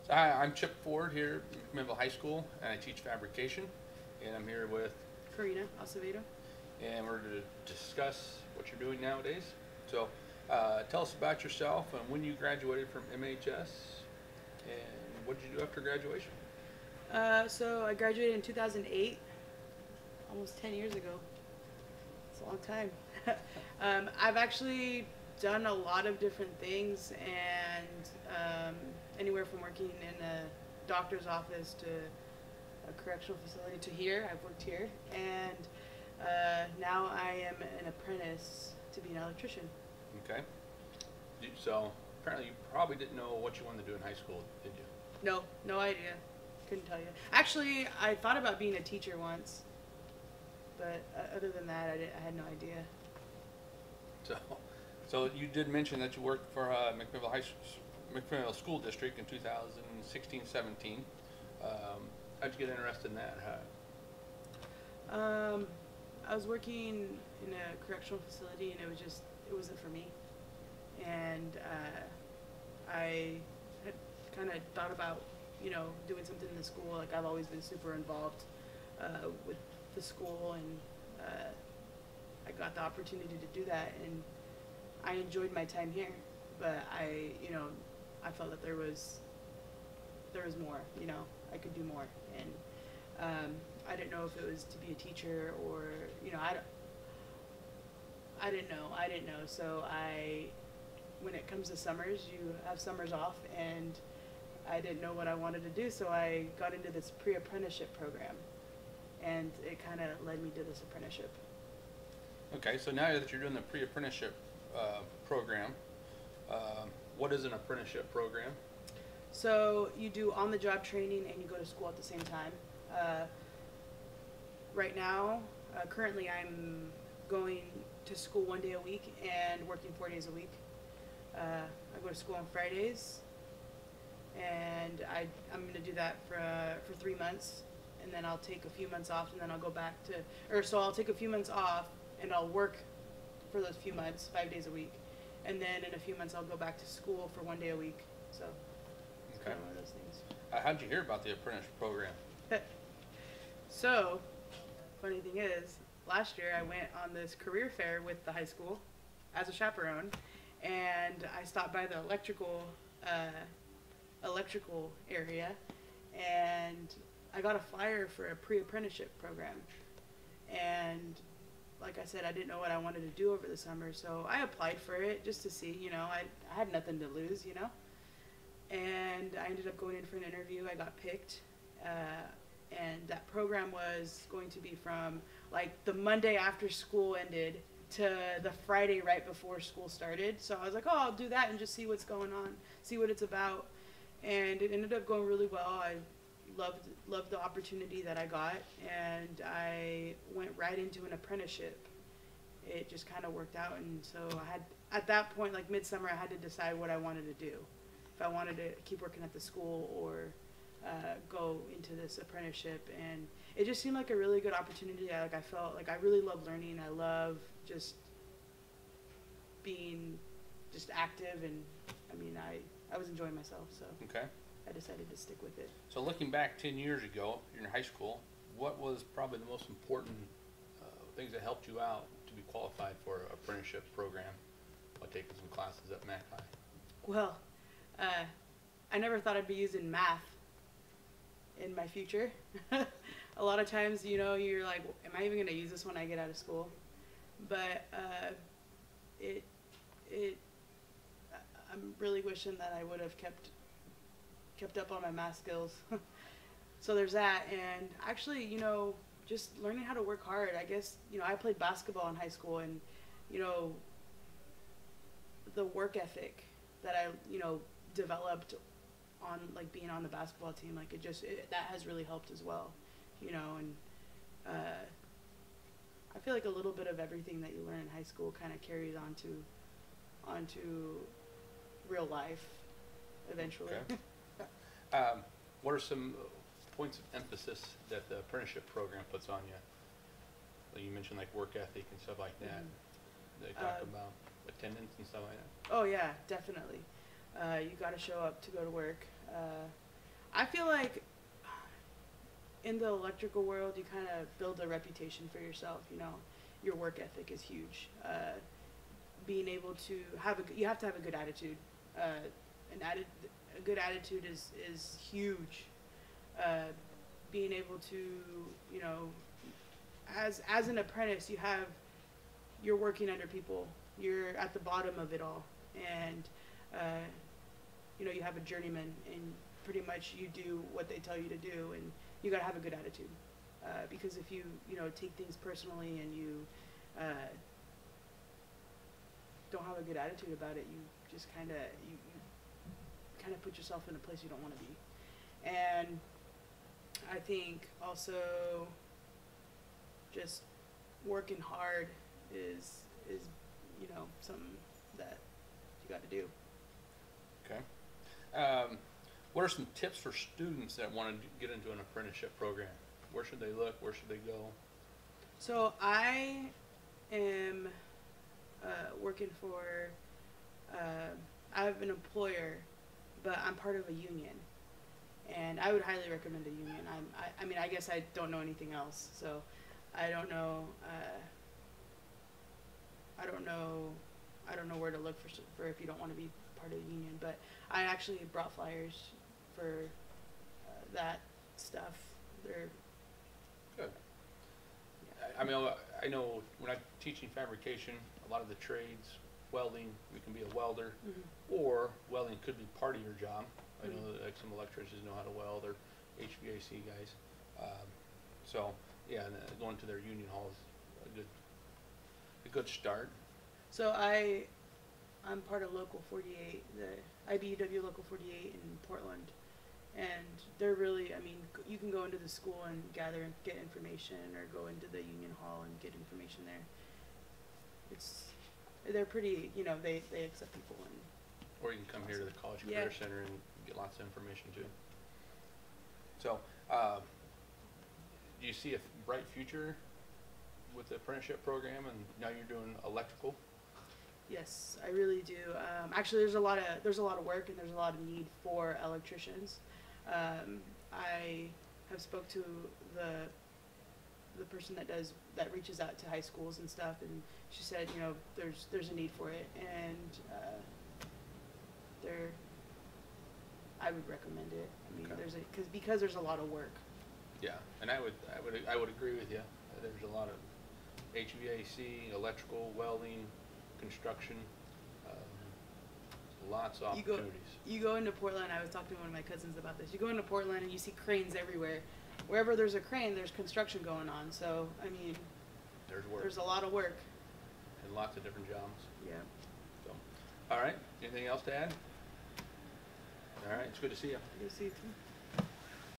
So hi, I'm Chip Ford here at McMinnville High School, and I teach fabrication. And I'm here with, Karina Acevedo. and we're going to discuss what you're doing nowadays. So, tell us about yourself and when you graduated from MHS, and what did you do after graduation? So I graduated in 2008, almost 10 years ago. It's a long time. I've actually done a lot of different things, and anywhere from working in a doctor's office to a correctional facility to here. I've worked here, and now I am an apprentice to be an electrician. Okay. So, apparently you probably didn't know what you wanted to do in high school, did you? No idea. Couldn't tell you. Actually, I thought about being a teacher once, but other than that, I had no idea. So you did mention that you worked for McMinnville School District in 2016-17. How'd you get interested in that? I was working in a correctional facility, and it wasn't for me. And I had kind of thought about, doing something in the school. Like, I've always been super involved with the school, and I got the opportunity to do that, and I enjoyed my time here. But I felt that there was more. I could do more, and I didn't know if it was to be a teacher or I didn't know. So when it comes to summers, you have summers off, and I didn't know what I wanted to do, so I got into this pre-apprenticeship program, and it kind of led me to this apprenticeship. Okay, so now that you're doing the pre-apprenticeship program, what is an apprenticeship program? So you do on-the-job training, and you go to school at the same time. Right now, currently I'm going to school 1 day a week and working 4 days a week. I go to school on Fridays, and I'm going to do that for 3 months, and then I'll take a few months off, and then I'll go back so I'll take a few months off, and I'll work for those few months, 5 days a week, and then in a few months I'll go back to school for 1 day a week. So it's kind of one of those things. How'd you hear about the apprenticeship program? So, funny thing is, last year I went on this career fair with the high school as a chaperone, and I stopped by the electrical area, and I got a flyer for a pre-apprenticeship program. And like I said, I didn't know what I wanted to do over the summer, so I applied for it just to see. I had nothing to lose, and I ended up going in for an interview. I got picked, and that program was going to be from like the Monday after school ended to the Friday right before school started. So I was like, oh, I'll do that and just see what's going on, see what it's about. And it ended up going really well. I loved the opportunity that I got, and I went right into an apprenticeship. It just kind of worked out, and so at that point, like midsummer, I had to decide what I wanted to do. If I wanted to keep working at the school or go into this apprenticeship, and it just seemed like a really good opportunity. I felt like I really love learning. I love just being just active, and I was enjoying myself, so Okay. I decided to stick with it. So looking back 10 years ago, you're in high school, what was probably the most important things that helped you out to be qualified for an apprenticeship program while taking some classes at Mac High? Well, I never thought I'd be using math in my future. A lot of times, you're like, am I even going to use this when I get out of school? But I'm really wishing that I would have kept up on my math skills. So there's that, and actually, just learning how to work hard. I guess, I played basketball in high school, and, the work ethic that I, developed on, like, being on the basketball team, like, that has really helped as well, and I feel like a little bit of everything that you learn in high school kind of carries onto real life eventually. Okay. What are some points of emphasis that the apprenticeship program puts on you? Like you mentioned, like work ethic and stuff like that. They talk about attendance and stuff like that. Oh yeah, definitely. You got to show up to go to work. I feel like in the electrical world, you kind of build a reputation for yourself. You know, your work ethic is huge. Being able to you have to have a good attitude. A good attitude is huge. Being able to, you know, as an apprentice, you're working under people. You're at the bottom of it all, and you know, you have a journeyman, and pretty much you do what they tell you to do, and you gotta have a good attitude. Because if you know, take things personally and you don't have a good attitude about it, you just kind of put yourself in a place you don't want to be. And I think also just working hard is you know, something that you got to do. Okay. What are some tips for students that want to get into an apprenticeship program? Where should they look? Where should they go? So I am working for, I have an employer, but I'm part of a union. And I would highly recommend a union. I mean, I guess I don't know anything else, so I don't know. I don't know where to look for if you don't want to be part of a union. But I actually brought flyers for that stuff. They're good. Yeah. I mean, I know when I'm teaching fabrication, a lot of the trades, welding, you can be a welder, or welding could be part of your job. I know that, like, some electricians know how to weld, or HVAC guys. So yeah, and going to their union hall is a good start. So I'm part of Local 48, the IBEW Local 48 in Portland, and they're really, I mean, you can go into the school and gather and get information, or go into the union hall and get information there. They're pretty, you know, they accept people. And or you can come here to the College Career Center and get lots of information too. So, do you see a bright future with the apprenticeship program, and now you're doing electrical? Yes, I really do. Actually, there's a lot of work, and there's a lot of need for electricians. I have spoke to the person that reaches out to high schools and stuff, and she said, you know, there's a need for it, and I would recommend it. I mean, Okay. because there's a lot of work. Yeah, and I would agree with you. There's a lot of HVAC, electrical, welding, construction, lots of opportunities. You go into Portland. I was talking to one of my cousins about this. You go into Portland and you see cranes everywhere. Wherever there's a crane, there's construction going on. So I mean, There's work. there's a lot of work. And lots of different jobs. Yeah. So, all right. Anything else to add? All right. It's good to see you. You see too.